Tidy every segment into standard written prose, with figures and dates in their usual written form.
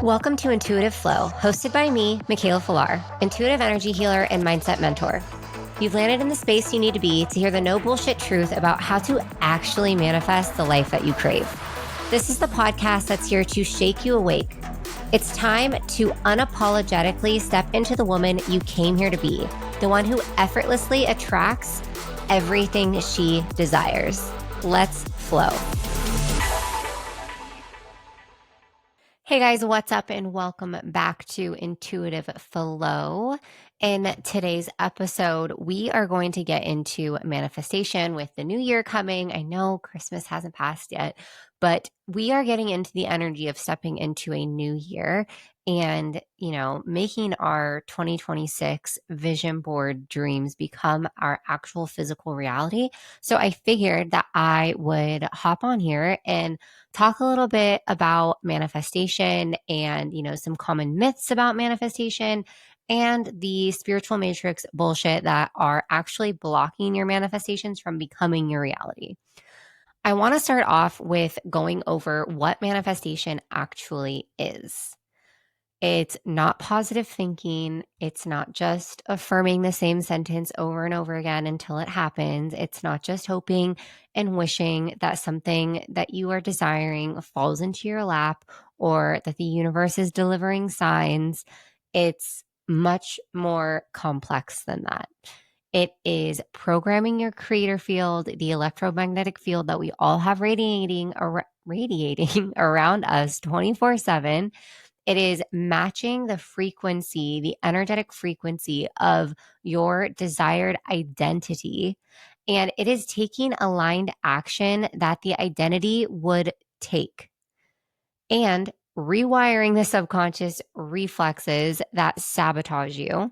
Welcome to Intuitive Flow, hosted by me, Mikaela Filar, intuitive energy healer and mindset mentor. You've landed in the space you need to be to hear the no bullshit truth about how to actually manifest the life that you crave. This is the podcast that's here to shake you awake. It's time to unapologetically step into the woman you came here to be, the one who effortlessly attracts everything she desires. Let's flow. Hey guys, what's up and welcome back to Intuitive Flow. In today's episode, we are going to get into manifestation with the new year coming. I know Christmas hasn't passed yet, but we are getting into the energy of stepping into a new year and, making our 2026 vision board dreams become our actual physical reality. So I figured that I would hop on here and talk a little bit about manifestation and, some common myths about manifestation and the spiritual matrix bullshit that are actually blocking your manifestations from becoming your reality. I want to start off with going over what manifestation actually is. It's not positive thinking. It's not just affirming the same sentence over and over again until it happens. It's not just hoping and wishing that something that you are desiring falls into your lap or that the universe is delivering signs. It's much more complex than that. It is programming your creator field, the electromagnetic field that we all have radiating around us 24/7. It is matching the frequency, the energetic frequency of your desired identity. And it is taking aligned action that the identity would take and rewiring the subconscious reflexes that sabotage you,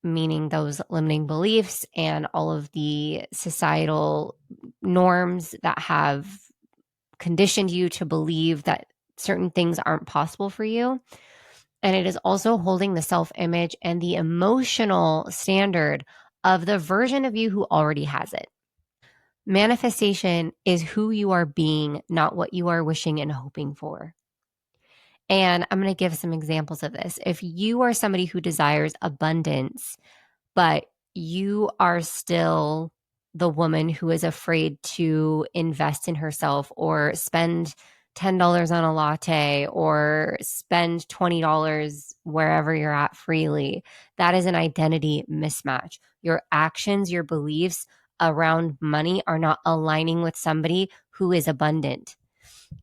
meaning those limiting beliefs and all of the societal norms that have conditioned you to believe that certain things aren't possible for you. And it is also holding the self-image and the emotional standard of the version of you who already has it. Manifestation is who you are being, not what you are wishing and hoping for. And I'm going to give some examples of this. If you are somebody who desires abundance, but you are still the woman who is afraid to invest in herself or spend $10 on a latte or spend $20 wherever you're at freely, that is an identity mismatch. Your actions, your beliefs around money are not aligning with somebody who is abundant.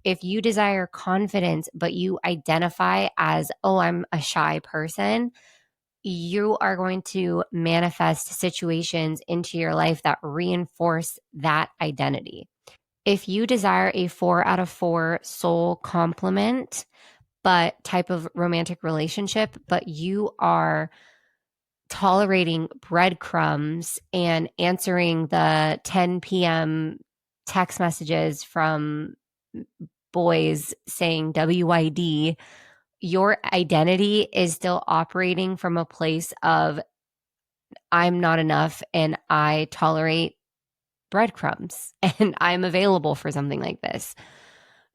If you desire confidence, but you identify as, oh, I'm a shy person, you are going to manifest situations into your life that reinforce that identity. If you desire a 4 out of 4 soul complement, but type of romantic relationship, but you are tolerating breadcrumbs and answering the 10 p.m. text messages from boys saying WID, your identity is still operating from a place of I'm not enough and I tolerate breadcrumbs and I'm available for something like this.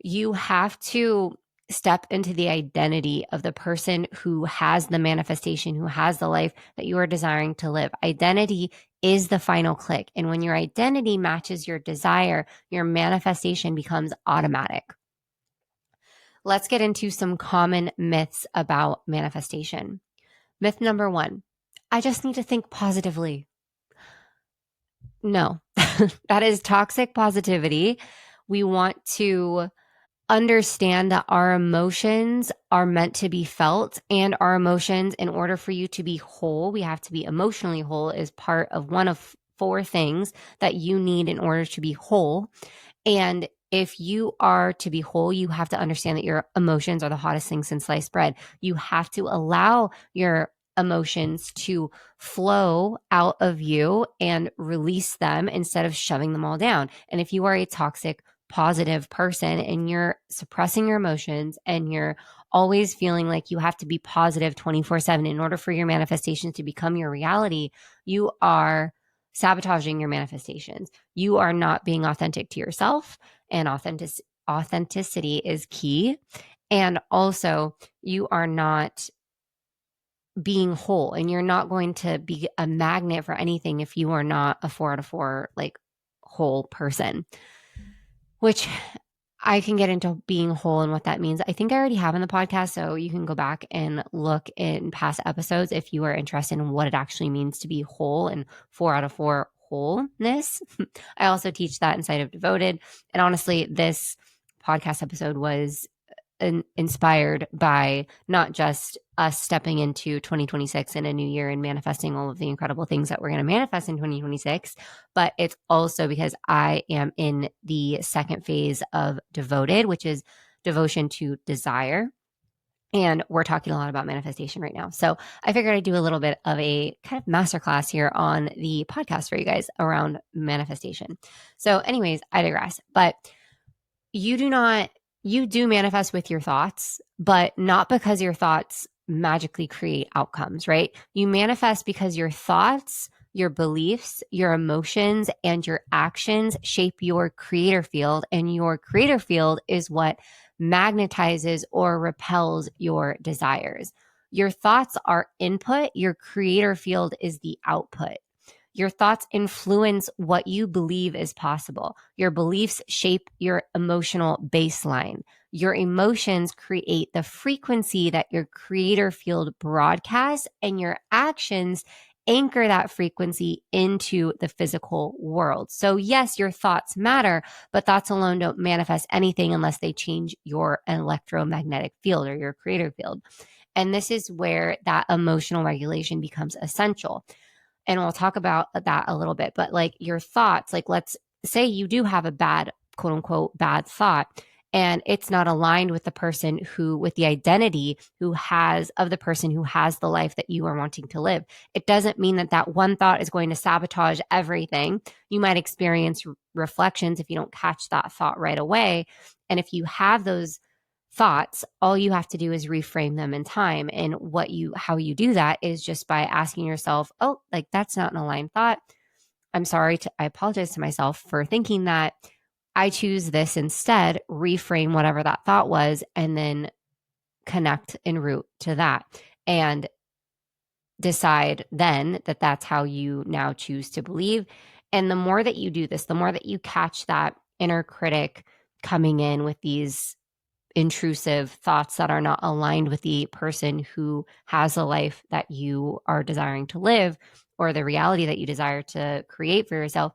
You have to step into the identity of the person who has the manifestation, who has the life that you are desiring to live. Identity is the final click. And when your identity matches your desire, your manifestation becomes automatic. Let's get into some common myths about manifestation. Myth number 1, I just need to think positively. No, that is toxic positivity. We want to understand that our emotions are meant to be felt, and our emotions, in order for you to be whole, we have to be emotionally whole, is part of one of 4 things that you need in order to be whole. And if you are to be whole, you have to understand that your emotions are the hottest thing since sliced bread. You have to allow your emotions to flow out of you and release them instead of shoving them all down. And if you are a toxic, positive person and you're suppressing your emotions and you're always feeling like you have to be positive 24/7 in order for your manifestations to become your reality, you are sabotaging your manifestations. You are not being authentic to yourself, and authenticity is key. And also, you are not being whole, and you're not going to be a magnet for anything if you are not a 4 out of 4, like, whole person, which I can get into being whole and what that means. I think I already have in the podcast, so you can go back and look in past episodes if you are interested in what it actually means to be whole and 4 out of 4 wholeness. I also teach that inside of Devoted. And honestly, this podcast episode was inspired by not just us stepping into 2026 in a new year and manifesting all of the incredible things that we're going to manifest in 2026, but it's also because I am in the second phase of Devoted, which is devotion to desire. And we're talking a lot about manifestation right now. So I figured I'd do a little bit of a kind of masterclass here on the podcast for you guys around manifestation. So, anyways, I digress. But you do manifest with your thoughts, but not because your thoughts magically create outcomes, right? You manifest because your thoughts, your beliefs, your emotions, and your actions shape your creator field. And your creator field is what magnetizes or repels your desires. Your thoughts are input, your creator field is the output. Your thoughts influence what you believe is possible. Your beliefs shape your emotional baseline. Your emotions create the frequency that your creator field broadcasts, and your actions anchor that frequency into the physical world. So, yes, your thoughts matter, but thoughts alone don't manifest anything unless they change your electromagnetic field or your creator field. And this is where that emotional regulation becomes essential. And we'll talk about that a little bit. But like your thoughts, like let's say you do have a bad, quote unquote, bad thought, and it's not aligned with the person who, with the identity who has, of the person who has the life that you are wanting to live. It doesn't mean that that one thought is going to sabotage everything. You might experience reflections if you don't catch that thought right away. And if you have those thoughts, all you have to do is reframe them in time. And how you do that is just by asking yourself, oh, like that's not an aligned thought. I apologize to myself for thinking that. I choose this instead, reframe whatever that thought was, and then connect en route to that. And decide then that that's how you now choose to believe. And the more that you do this, the more that you catch that inner critic coming in with these intrusive thoughts that are not aligned with the person who has a life that you are desiring to live, or the reality that you desire to create for yourself,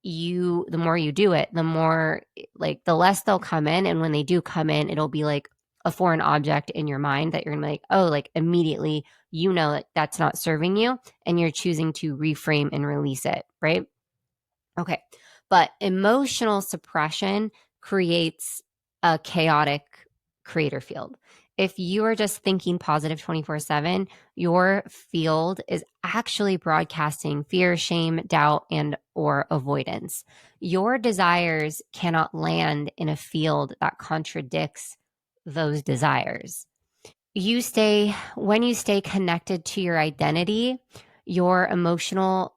the more you do it, the more, like, the less they'll come in. And when they do come in, it'll be like a foreign object in your mind that you're gonna be like, oh, like immediately, that that's not serving you, and you're choosing to reframe and release it, right? Okay. But emotional suppression creates a chaotic creator field. If you are just thinking positive 24/7, your field is actually broadcasting fear, shame, doubt, and or avoidance. Your desires cannot land in a field that contradicts those desires. When you stay connected to your identity, your emotional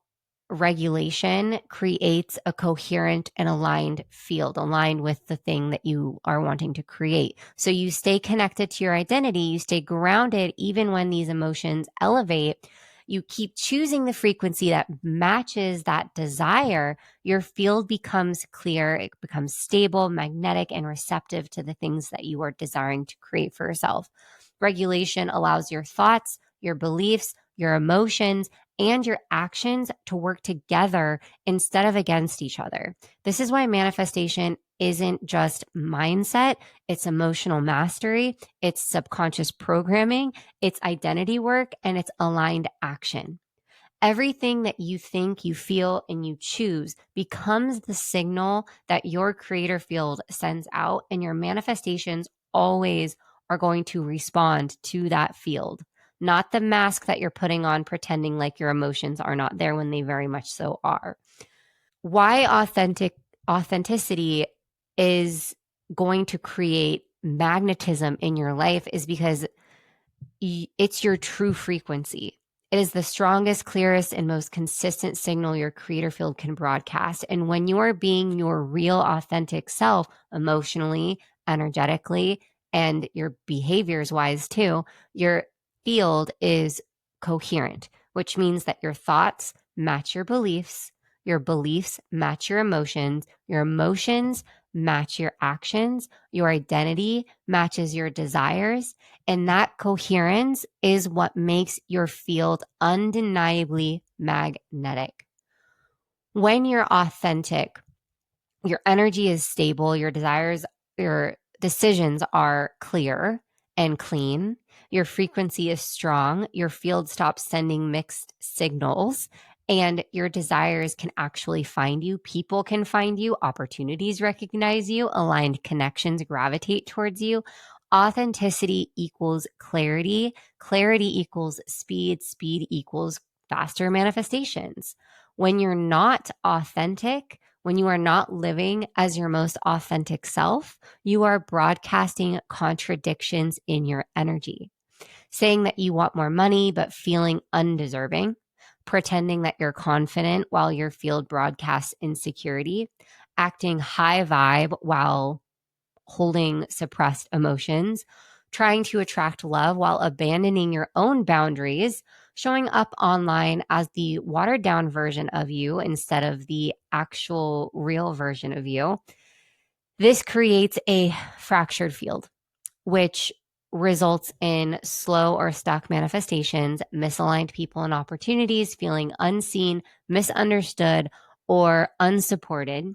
regulation creates a coherent and aligned field, aligned with the thing that you are wanting to create. So you stay connected to your identity, you stay grounded even when these emotions elevate. You keep choosing the frequency that matches that desire. Your field becomes clear, it becomes stable, magnetic, and receptive to the things that you are desiring to create for yourself. Regulation allows your thoughts, your beliefs, your emotions, and your actions to work together instead of against each other. This is why manifestation isn't just mindset, it's emotional mastery, it's subconscious programming, it's identity work, and it's aligned action. Everything that you think, you feel, and you choose becomes the signal that your creator field sends out, and your manifestations always are going to respond to that field, not the mask that you're putting on pretending like your emotions are not there when they very much so are. Why authenticity is going to create magnetism in your life is because it's your true frequency. It is the strongest, clearest, and most consistent signal your creator field can broadcast. And when you are being your real, authentic self, emotionally, energetically, and your behaviors wise too, your field is coherent, which means that your thoughts match your beliefs match your emotions match your actions, your identity matches your desires, and that coherence is what makes your field undeniably magnetic. When you're authentic, your energy is stable, your desires, your decisions are clear and clean, your frequency is strong, your field stops sending mixed signals, and your desires can actually find you. People can find you, opportunities recognize you, aligned connections gravitate towards you. Authenticity equals clarity, clarity equals speed, speed equals faster manifestations. When you're not authentic, when you are not living as your most authentic self, you are broadcasting contradictions in your energy. Saying that you want more money, but feeling undeserving, pretending that you're confident while your field broadcasts insecurity, acting high vibe while holding suppressed emotions, trying to attract love while abandoning your own boundaries, showing up online as the watered down version of you instead of the actual real version of you. This creates a fractured field, which results in slow or stuck manifestations, misaligned people and opportunities, feeling unseen, misunderstood, or unsupported,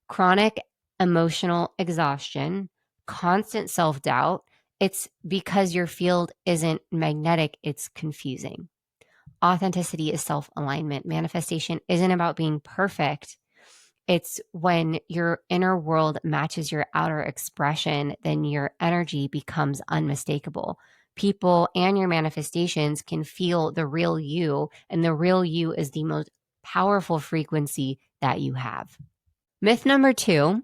chronic emotional exhaustion, constant self doubt. It's because your field isn't magnetic, it's confusing. Authenticity is self alignment. Manifestation isn't about being perfect. It's when your inner world matches your outer expression, then your energy becomes unmistakable. People and your manifestations can feel the real you, and the real you is the most powerful frequency that you have. Myth number 2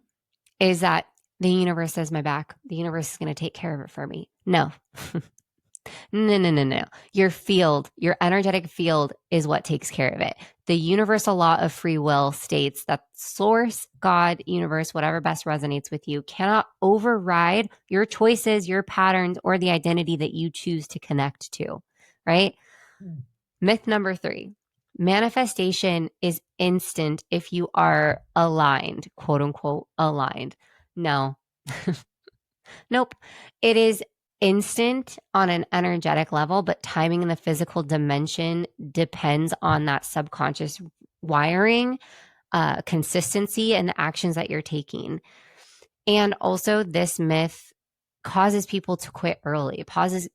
is that the universe has my back. The universe is going to take care of it for me. No. No. Your field, your energetic field is what takes care of it. The universal law of free will states that source, God, universe, whatever best resonates with you, cannot override your choices, your patterns, or the identity that you choose to connect to, right? Myth number 3. Manifestation is instant if you are aligned, quote unquote, aligned. No. Nope. It is instant on an energetic level, but timing in the physical dimension depends on that subconscious wiring, consistency, and the actions that you're taking. And also, this myth causes people to quit early, causes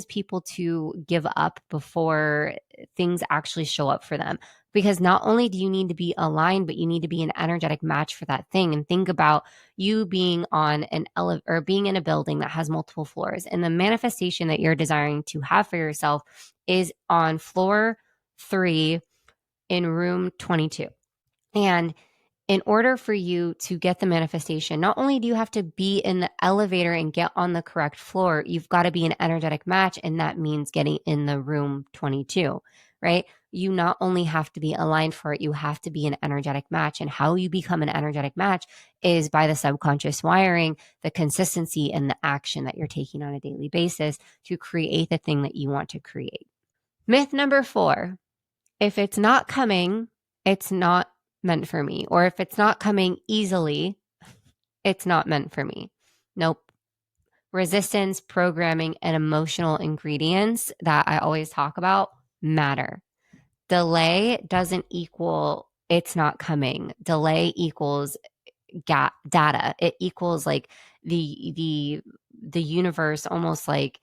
people to give up before things actually show up for them. Because not only do you need to be aligned, but you need to be an energetic match for that thing. And think about you being on an elevator or being in a building that has multiple floors. And the manifestation that you're desiring to have for yourself is on floor 3 in room 22. And in order for you to get the manifestation, not only do you have to be in the elevator and get on the correct floor, you've got to be an energetic match. And that means getting in the room 22, right? You not only have to be aligned for it, you have to be an energetic match. And how you become an energetic match is by the subconscious wiring, the consistency, and the action that you're taking on a daily basis to create the thing that you want to create. Myth number 4, if it's not coming, it's not meant for me. Or if it's not coming easily, it's not meant for me. Nope. Resistance, programming, and emotional ingredients that I always talk about matter. Delay doesn't equal it's not coming. Delay equals data. It equals like the universe almost like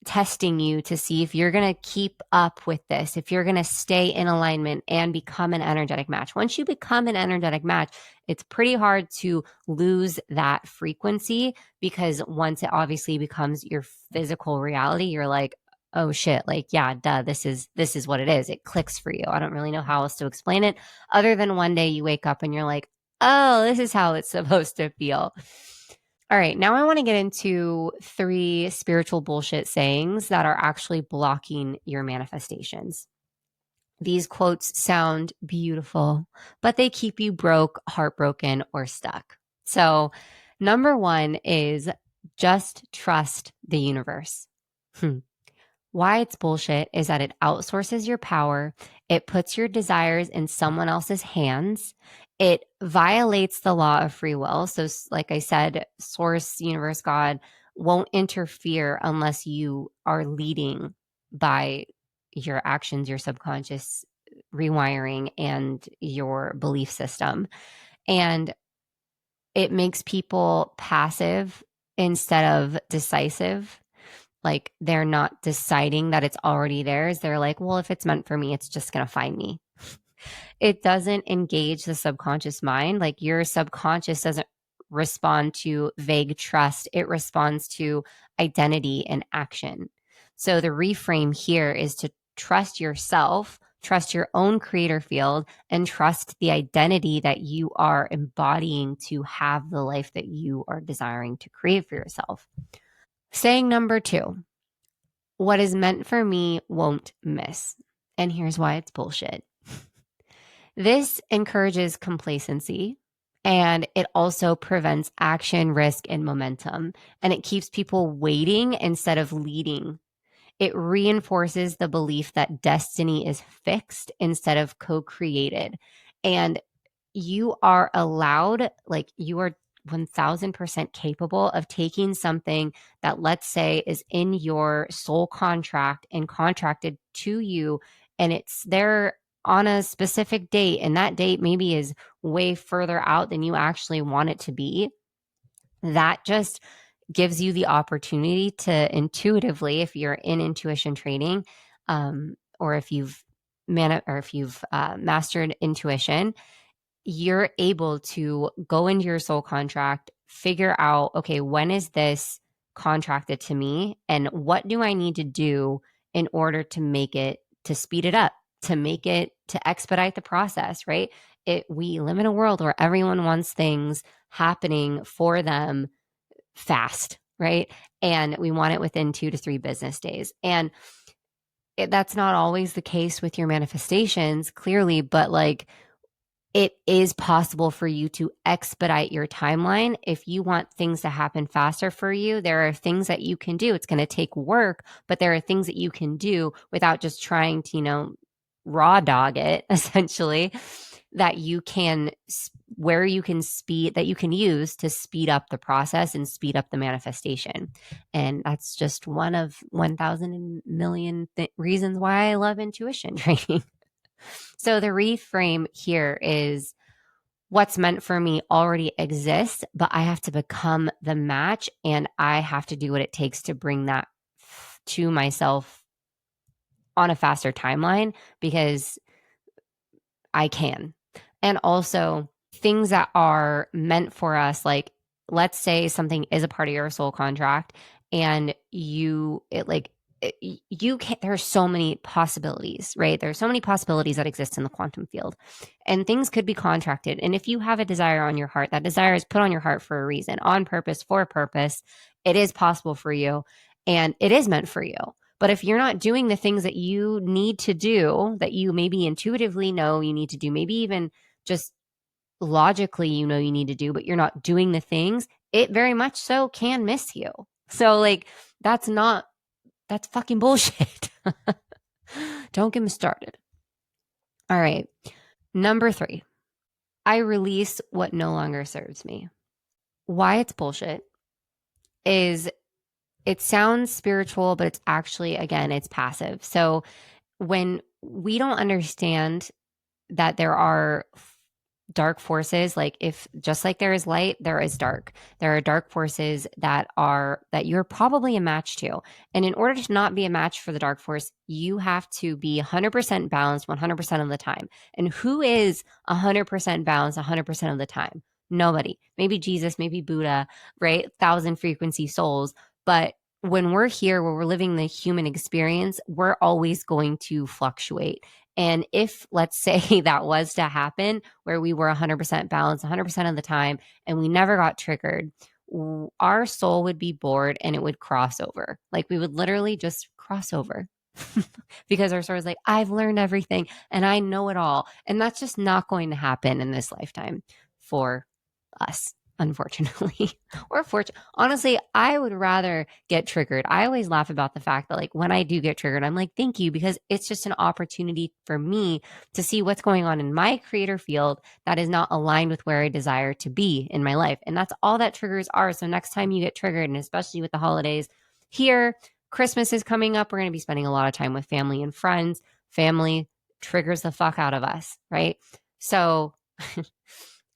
testing you to see if you're going to keep up with this, if you're going to stay in alignment and become an energetic match. Once you become an energetic match, it's pretty hard to lose that frequency, because once it obviously becomes your physical reality, you're like, oh shit, like, yeah, duh, this is what it is. It clicks for you. I don't really know how else to explain it other than one day you wake up and you're like, oh, this is how it's supposed to feel. All right, now I want to get into 3 spiritual bullshit sayings that are actually blocking your manifestations. These quotes sound beautiful, but they keep you broke, heartbroken, or stuck. So, number 1 is just trust the universe. Why it's bullshit is that it outsources your power, it puts your desires in someone else's hands, it violates the law of free will. So, like I said, source, universe, God won't interfere unless you are leading by your actions, your subconscious rewiring, and your belief system. And it makes people passive instead of decisive. Like they're not deciding that it's already theirs. They're like, well, if it's meant for me, it's just going to find me. It doesn't engage the subconscious mind. Like your subconscious doesn't respond to vague trust, it responds to identity and action. So the reframe here is to trust yourself, trust your own creator field, and trust the identity that you are embodying to have the life that you are desiring to create for yourself. Saying number 2, what is meant for me won't miss. And here's why it's bullshit. This encourages complacency and it also prevents action, risk, and momentum. And it keeps people waiting instead of leading. It reinforces the belief that destiny is fixed instead of co created. And you are allowed, like, you are 1000% capable of taking something that, let's say, is in your soul contract and contracted to you, and it's there on a specific date, and that date maybe is way further out than you actually want it to be. That just gives you the opportunity to intuitively, if you're in intuition training, or if you've mastered intuition, you're able to go into your soul contract, figure out, okay, when is this contracted to me? And what do I need to do in order to make it, to speed it up, to make it, to expedite the process, right? We live in a world where everyone wants things happening for them fast, right? And we want it within 2 to 3 business days. And that's not always the case with your manifestations, clearly, but like, it is possible for you to expedite your timeline. If you want things to happen faster for you, there are things that you can do. It's going to take work, but there are things that you can do without just trying to, raw dog it, essentially, that you can, where you can speed, that you can use to speed up the process and speed up the manifestation. And that's just one of 1,000 million reasons why I love intuition training. So the reframe here is what's meant for me already exists, but I have to become the match and I have to do what it takes to bring that to myself on a faster timeline because I can. And also things that are meant for us, like let's say something is a part of your soul contract and you can't, there are so many possibilities, right? There are so many possibilities that exist in the quantum field and things could be contracted. And if you have a desire on your heart, that desire is put on your heart for a reason, on purpose, for a purpose. It is possible for you and it is meant for you. But if you're not doing the things that you need to do, that you maybe intuitively know you need to do, maybe even just logically you need to do, but you're not doing the things, it very much so can miss you. So like that's fucking bullshit. Don't get me started. All right. Number 3, I release what no longer serves me. Why it's bullshit is it sounds spiritual, but it's actually, again, it's passive. So when we don't understand that there are dark forces, like if just like there is light, there is dark. There are dark forces that you're probably a match to. And in order to not be a match for the dark force, you have to be 100% balanced 100% of the time. And who is 100% balanced 100% of the time? Nobody. Maybe Jesus, maybe Buddha, right? 1,000 frequency souls. But when we're here, where we're living the human experience, we're always going to fluctuate. And if, let's say, that was to happen where we were 100% balanced 100% of the time and we never got triggered, our soul would be bored and it would cross over. Like we would literally just cross over because our soul is like, I've learned everything and I know it all. And that's just not going to happen in this lifetime for us, unfortunately. Or honestly, I would rather get triggered. I always laugh about the fact that like when I do get triggered, I'm like, thank you, because it's just an opportunity for me to see what's going on in my creator field that is not aligned with where I desire to be in my life. And that's all that triggers are. So next time you get triggered, and especially with the holidays here, Christmas is coming up. We're going to be spending a lot of time with family and friends. Family triggers the fuck out of us, right? So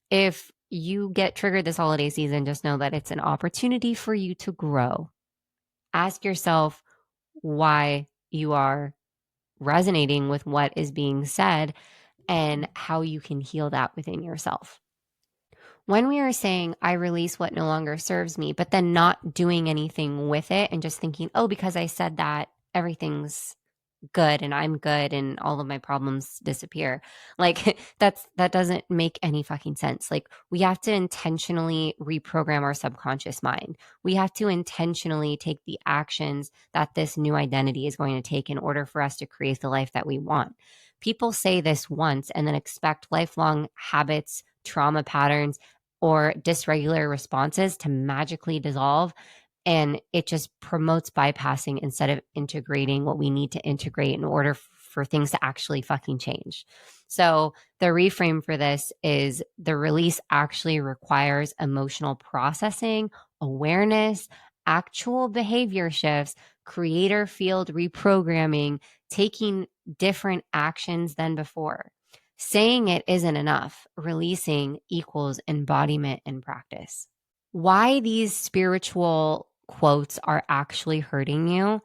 if you get triggered this holiday season, just know that it's an opportunity for you to grow. Ask yourself why you are resonating with what is being said and how you can heal that within yourself. When we are saying, I release what no longer serves me, but then not doing anything with it and just thinking, oh, because I said that, everything's good and I'm good and all of my problems disappear. Like that doesn't make any fucking sense. Like we have to intentionally reprogram our subconscious mind. We have to intentionally take the actions that this new identity is going to take in order for us to create the life that we want. People say this once and then expect lifelong habits, trauma patterns, or dysregulated responses to magically dissolve, and it just promotes bypassing instead of integrating what we need to integrate in order for things to actually fucking change. So the reframe for this is the release actually requires emotional processing, awareness, actual behavior shifts, creator field reprogramming, taking different actions than before. Saying it isn't enough. Releasing equals embodiment and practice. Why these spiritual quotes are actually hurting you: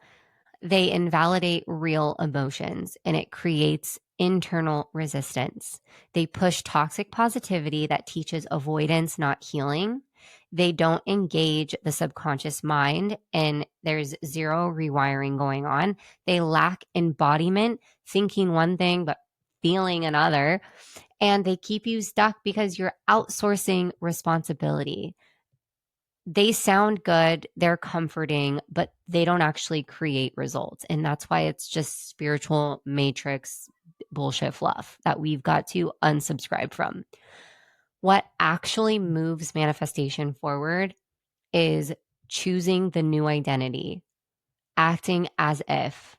they invalidate real emotions and it creates internal resistance. They push toxic positivity that teaches avoidance, not healing. They don't engage the subconscious mind and there's zero rewiring going on. They lack embodiment, thinking one thing but feeling another. And they keep you stuck because you're outsourcing responsibility. They sound good, they're comforting, but they don't actually create results. And that's why it's just spiritual matrix bullshit fluff that we've got to unsubscribe from. What actually moves manifestation forward is choosing the new identity, acting as if,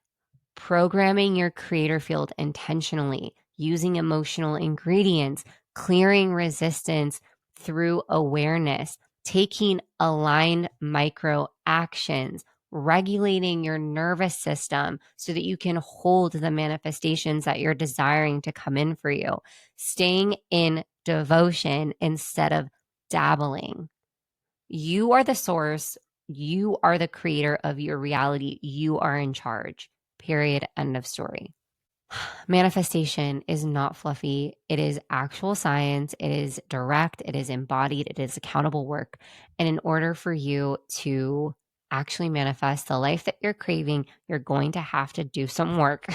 programming your creator field intentionally, using emotional ingredients, clearing resistance through awareness, taking aligned micro actions, regulating your nervous system so that you can hold the manifestations that you're desiring to come in for you, staying in devotion instead of dabbling. You are the source. You are the creator of your reality. You are in charge. Period. End of story. Manifestation is not fluffy. It is actual science. It is direct. It is embodied. It is accountable work. And in order for you to actually manifest the life that you're craving, you're going to have to do some work.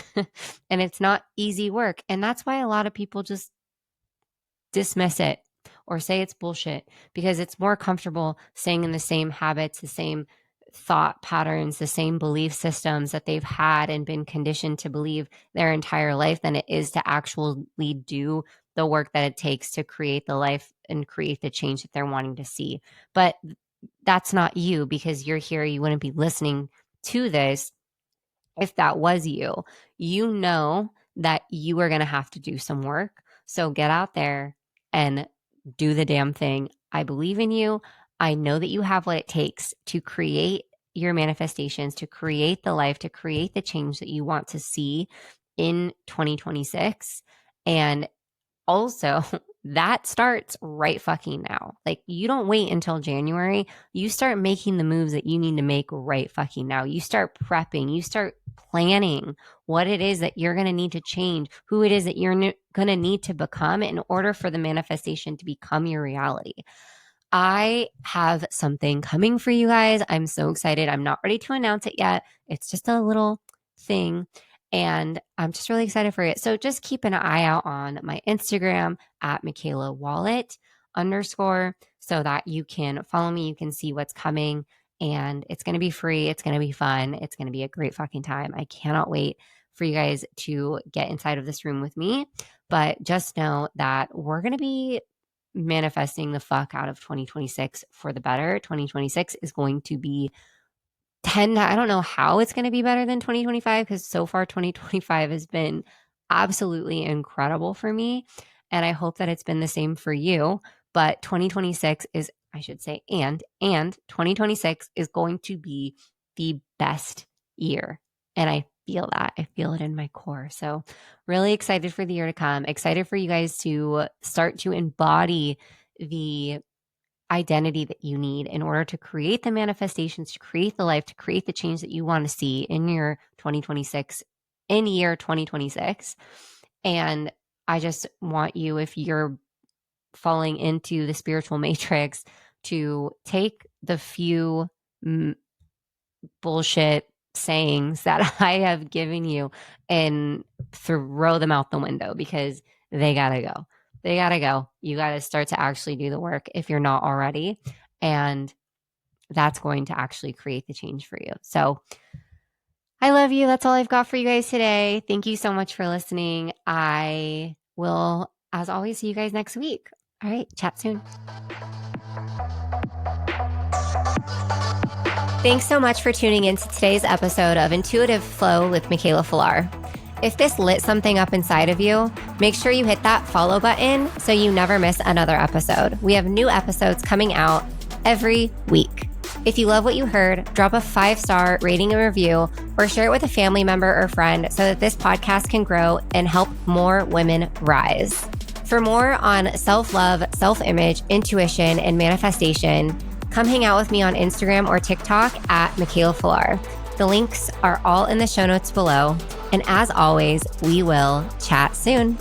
And it's not easy work. And that's why a lot of people just dismiss it or say it's bullshit, because it's more comfortable staying in the same habits, the same thought patterns, the same belief systems that they've had and been conditioned to believe their entire life than it is to actually do the work that it takes to create the life and create the change that they're wanting to see. But that's not you, because you're here. You wouldn't be listening to this if that was you. You know that you are going to have to do some work. So get out there and do the damn thing. I believe in you. I know that you have what it takes to create your manifestations, to create the life, to create the change that you want to see in 2026. And also, that starts right fucking now. Like, you don't wait until January. You start making the moves that you need to make right fucking now. You start prepping. You start planning what it is that you're going to need to change, who it is that you're going to need to become in order for the manifestation to become your reality. I have something coming for you guys. I'm so excited. I'm not ready to announce it yet. It's just a little thing. And I'm just really excited for it. So just keep an eye out on my Instagram at Mikaela Wallet _ so that you can follow me. You can see what's coming, and it's going to be free. It's going to be fun. It's going to be a great fucking time. I cannot wait for you guys to get inside of this room with me. But just know that we're going to be manifesting the fuck out of 2026 for the better. 2026 is going to be I don't know how it's going to be better than 2025, because so far 2025 has been absolutely incredible for me. And I hope that it's been the same for you. But 2026 is, I should say, and 2026 is going to be the best year. And I feel that. I feel it in my core. So really excited for the year to come. Excited for you guys to start to embody the identity that you need in order to create the manifestations, to create the life, to create the change that you want to see in your 2026, in year 2026. And I just want you, if you're falling into the spiritual matrix, to take the few bullshit sayings that I have given you and throw them out the window, because they gotta go. They gotta go. You gotta start to actually do the work if you're not already. And that's going to actually create the change for you. So I love you. That's all I've got for you guys today. Thank you so much for listening. I will, as always, see you guys next week. All right. Chat soon. Thanks so much for tuning into today's episode of Intuitive Flow with Mikaela Filar. If this lit something up inside of you, make sure you hit that follow button so you never miss another episode. We have new episodes coming out every week. If you love what you heard, drop a 5-star rating and review, or share it with a family member or friend so that this podcast can grow and help more women rise. For more on self-love, self-image, intuition, and manifestation, come hang out with me on Instagram or TikTok at Mikaela Filar. The links are all in the show notes below. And as always, we will chat soon.